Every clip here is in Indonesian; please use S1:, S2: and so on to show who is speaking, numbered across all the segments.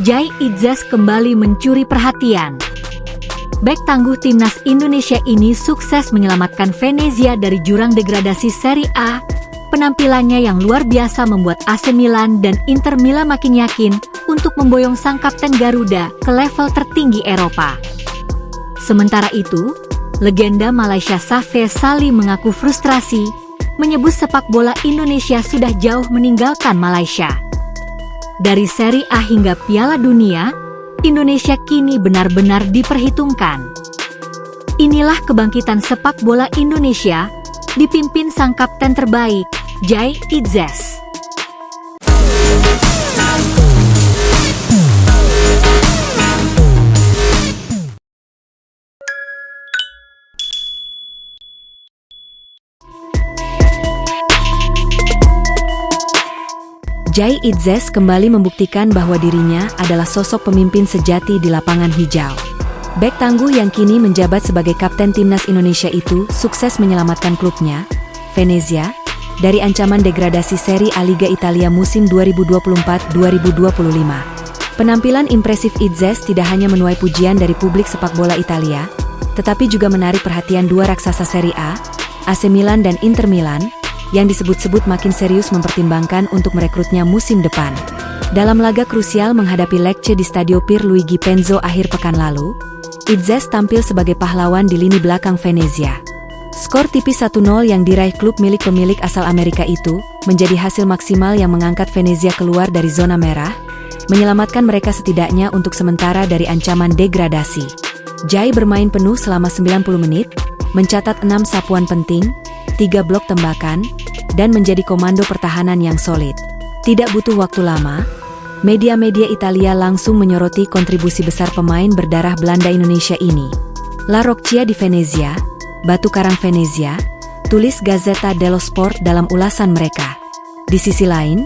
S1: Jai Idzes kembali mencuri perhatian. Bek tangguh timnas Indonesia ini sukses menyelamatkan Venezia dari jurang degradasi Serie A. Penampilannya yang luar biasa membuat AC Milan dan Inter Milan makin yakin untuk memboyong sang kapten Garuda ke level tertinggi Eropa. Sementara itu, legenda Malaysia Safeh Salih mengaku frustrasi, menyebut sepak bola Indonesia sudah jauh meninggalkan Malaysia. Dari Serie A hingga Piala Dunia, Indonesia kini benar-benar diperhitungkan. Inilah kebangkitan sepak bola Indonesia, dipimpin sang kapten terbaik, Jai Idzes. Jai Idzes kembali membuktikan bahwa dirinya adalah sosok pemimpin sejati di lapangan hijau. Bek tangguh yang kini menjabat sebagai kapten timnas Indonesia itu sukses menyelamatkan klubnya, Venezia, dari ancaman degradasi Serie A Liga Italia musim 2024-2025. Penampilan impresif Idzes tidak hanya menuai pujian dari publik sepak bola Italia, tetapi juga menarik perhatian dua raksasa Serie A, AC Milan dan Inter Milan, yang disebut-sebut makin serius mempertimbangkan untuk merekrutnya musim depan. Dalam laga krusial menghadapi Lecce di Stadio Pierluigi Penzo akhir pekan lalu, Idzes tampil sebagai pahlawan di lini belakang Venezia. Skor tipis 1-0 yang diraih klub milik pemilik asal Amerika itu, menjadi hasil maksimal yang mengangkat Venezia keluar dari zona merah, menyelamatkan mereka setidaknya untuk sementara dari ancaman degradasi. Jai bermain penuh selama 90 menit, mencatat 6 sapuan penting, 3 blok tembakan, dan menjadi komando pertahanan yang solid. Tidak butuh waktu lama, media-media Italia langsung menyoroti kontribusi besar pemain berdarah Belanda Indonesia ini. La Roccia di Venezia, Batu Karang Venezia, tulis Gazzetta dello Sport dalam ulasan mereka. Di sisi lain,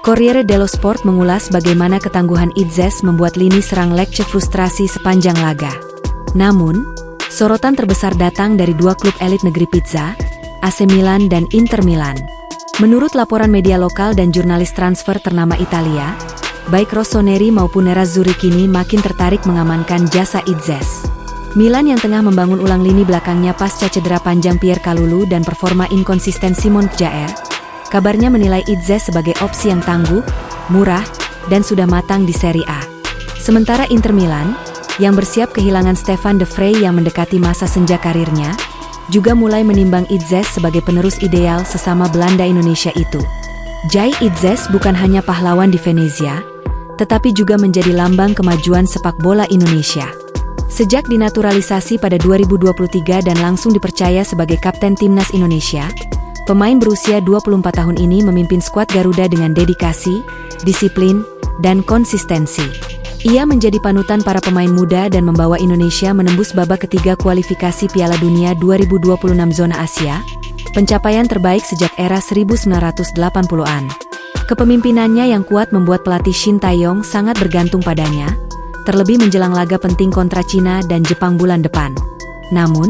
S1: Corriere dello Sport mengulas bagaimana ketangguhan Idzes membuat lini serang Lecce frustrasi sepanjang laga. Namun, sorotan terbesar datang dari dua klub elit negeri pizza, AC Milan dan Inter Milan. Menurut laporan media lokal dan jurnalis transfer ternama Italia, baik Rossoneri maupun Nerazzurri kini makin tertarik mengamankan jasa Idzes. Milan yang tengah membangun ulang lini belakangnya pasca cedera panjang Pierre Kalulu dan performa inkonsisten Simon Kjaer, kabarnya menilai Idzes sebagai opsi yang tangguh, murah, dan sudah matang di Serie A. Sementara Inter Milan, yang bersiap kehilangan Stefan de Vrij yang mendekati masa senja karirnya, juga mulai menimbang Idzes sebagai penerus ideal sesama Belanda Indonesia itu. Jai Idzes bukan hanya pahlawan di Venezia, tetapi juga menjadi lambang kemajuan sepak bola Indonesia. Sejak dinaturalisasi pada 2023 dan langsung dipercaya sebagai kapten timnas Indonesia, pemain berusia 24 tahun ini memimpin skuad Garuda dengan dedikasi, disiplin, dan konsistensi. Ia menjadi panutan para pemain muda dan membawa Indonesia menembus babak ketiga kualifikasi Piala Dunia 2026 zona Asia, pencapaian terbaik sejak era 1980-an. Kepemimpinannya yang kuat membuat pelatih Shin Tae-yong sangat bergantung padanya, terlebih menjelang laga penting kontra Cina dan Jepang bulan depan. Namun,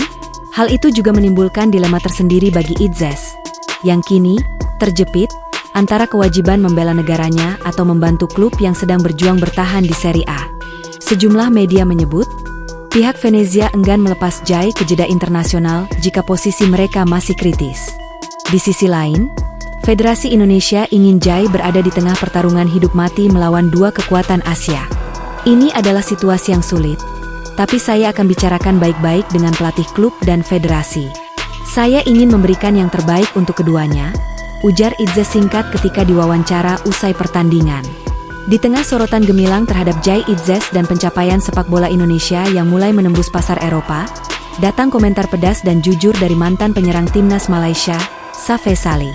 S1: hal itu juga menimbulkan dilema tersendiri bagi Idzes, yang kini terjepit antara kewajiban membela negaranya atau membantu klub yang sedang berjuang bertahan di Serie A. Sejumlah media menyebut, pihak Venezia enggan melepas Jai ke jeda internasional jika posisi mereka masih kritis. Di sisi lain, Federasi Indonesia ingin Jai berada di tengah pertarungan hidup mati melawan dua kekuatan Asia. Ini adalah situasi yang sulit, tapi saya akan bicarakan baik-baik dengan pelatih klub dan federasi. Saya ingin memberikan yang terbaik untuk keduanya, ujar Idzes singkat ketika diwawancara usai pertandingan. Di tengah sorotan gemilang terhadap Jai Idzes dan pencapaian sepak bola Indonesia yang mulai menembus pasar Eropa, datang komentar pedas dan jujur dari mantan penyerang timnas Malaysia, Safeh Salih.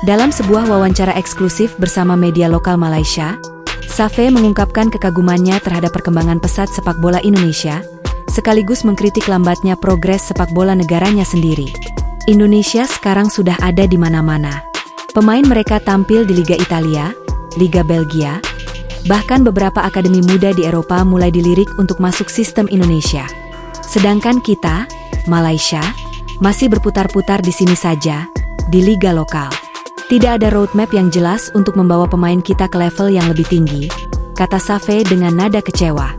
S1: Dalam sebuah wawancara eksklusif bersama media lokal Malaysia, Safeh mengungkapkan kekagumannya terhadap perkembangan pesat sepak bola Indonesia, sekaligus mengkritik lambatnya progres sepak bola negaranya sendiri. Indonesia sekarang sudah ada di mana-mana. Pemain mereka tampil di Liga Italia, Liga Belgia, bahkan beberapa akademi muda di Eropa mulai dilirik untuk masuk sistem Indonesia. Sedangkan kita, Malaysia, masih berputar-putar di sini saja, di liga lokal. Tidak ada roadmap yang jelas untuk membawa pemain kita ke level yang lebih tinggi, kata Safei dengan nada kecewa.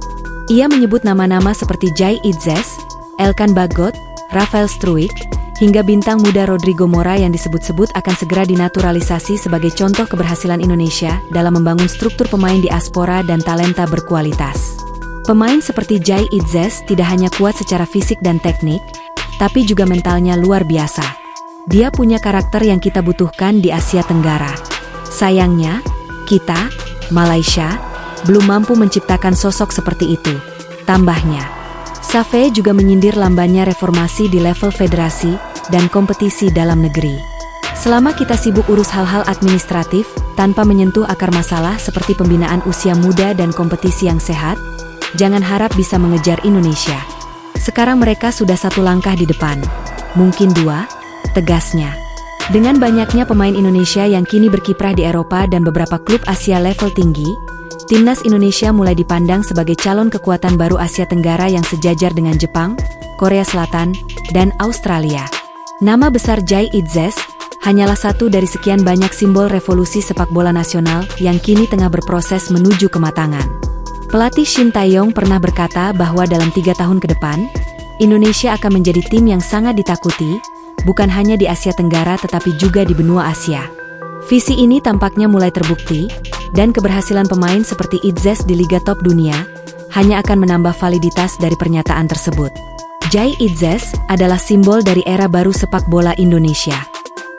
S1: Ia menyebut nama-nama seperti Jai Itzes, Elkan Bagot, Rafael Struijk, hingga bintang muda Rodrigo Mora yang disebut-sebut akan segera dinaturalisasi sebagai contoh keberhasilan Indonesia dalam membangun struktur pemain diaspora dan talenta berkualitas. Pemain seperti Jai Itzes tidak hanya kuat secara fisik dan teknik, tapi juga mentalnya luar biasa. Dia punya karakter yang kita butuhkan di Asia Tenggara. Sayangnya, kita, Malaysia, belum mampu menciptakan sosok seperti itu, tambahnya. Safei juga menyindir lambannya reformasi di level federasi dan kompetisi dalam negeri. Selama kita sibuk urus hal-hal administratif, tanpa menyentuh akar masalah seperti pembinaan usia muda dan kompetisi yang sehat, jangan harap bisa mengejar Indonesia. Sekarang mereka sudah satu langkah di depan, mungkin dua, tegasnya. Dengan banyaknya pemain Indonesia yang kini berkiprah di Eropa dan beberapa klub Asia level tinggi, Timnas Indonesia mulai dipandang sebagai calon kekuatan baru Asia Tenggara yang sejajar dengan Jepang, Korea Selatan, dan Australia. Nama besar Jai Itzes hanyalah satu dari sekian banyak simbol revolusi sepak bola nasional yang kini tengah berproses menuju kematangan. Pelatih Shin Tae-yong pernah berkata bahwa dalam 3 tahun ke depan, Indonesia akan menjadi tim yang sangat ditakuti, bukan hanya di Asia Tenggara tetapi juga di benua Asia. Visi ini tampaknya mulai terbukti, dan keberhasilan pemain seperti Itzes di Liga Top Dunia hanya akan menambah validitas dari pernyataan tersebut. Jai Itzes adalah simbol dari era baru sepak bola Indonesia.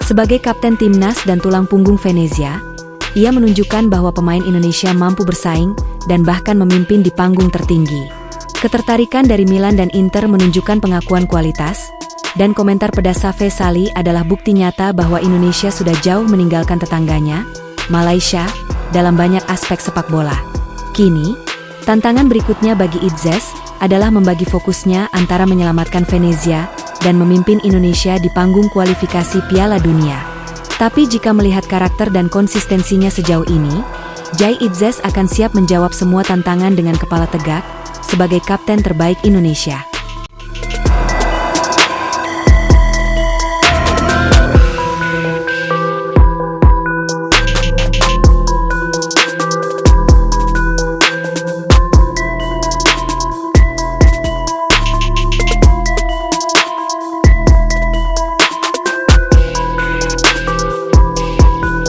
S1: Sebagai kapten timnas dan tulang punggung Venezia, ia menunjukkan bahwa pemain Indonesia mampu bersaing dan bahkan memimpin di panggung tertinggi. Ketertarikan dari Milan dan Inter menunjukkan pengakuan kualitas, dan komentar pedas Safei Sali adalah bukti nyata bahwa Indonesia sudah jauh meninggalkan tetangganya, Malaysia, dalam banyak aspek sepak bola. Kini, tantangan berikutnya bagi Itzes adalah membagi fokusnya antara menyelamatkan Venezia dan memimpin Indonesia di panggung kualifikasi Piala Dunia. Tapi jika melihat karakter dan konsistensinya sejauh ini, Jai Itzes akan siap menjawab semua tantangan dengan kepala tegak sebagai kapten terbaik Indonesia.